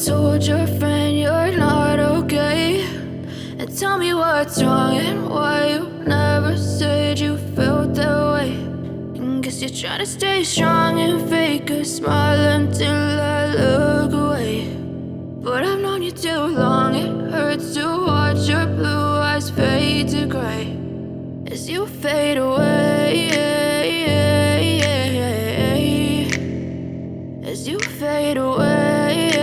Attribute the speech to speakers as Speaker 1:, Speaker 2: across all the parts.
Speaker 1: told your friend you're not okay, and tell me what's wrong and why you never said you felt that way. And guess you're trying to stay strong and fake a smile until I look away. But I've known you too long, it hurts to watch your blue eyes fade to gray as you fade away, as you fade away.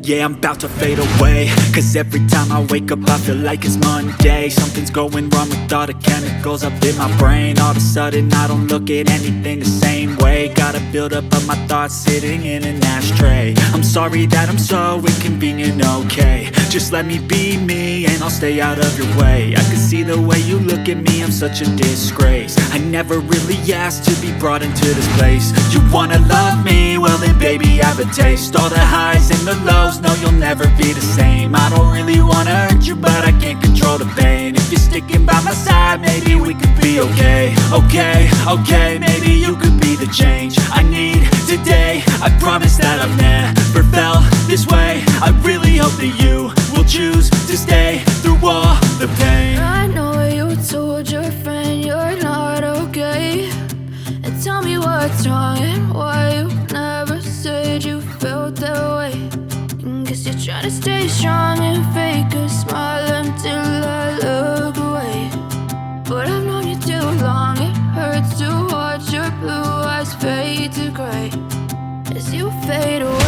Speaker 2: Yeah, I'm about to fade away, cause every time I wake up I feel like it's Monday. Something's going wrong with all the chemicals up in my brain. All of a sudden I don't look at anything the same way. Gotta build up of my thoughts sitting in an ashtray. I'm sorry that I'm so inconvenient, okay. Just let me be me and I'll stay out of your way. I can see the way you look at me, I'm such a disgrace. I never really asked to be brought into this place. You wanna love me? Well then baby I have a taste. All the highs and the lows, no you'll never be the same. I don't really wanna hurt you but I can't control the pain. If you're sticking by my side maybe we could be okay. Okay, maybe you could be the change I need today. I promise that I've never felt this way. I really hope that you will choose to stay through all the pain.
Speaker 1: I know you told your friend you're not okay, and tell me what's wrong and why you never said you felt that way. And guess you're trying to stay strong and fake a smile until I look away. But I've known you too long, it hurts to watch your blue eyes fade to gray as you fade away.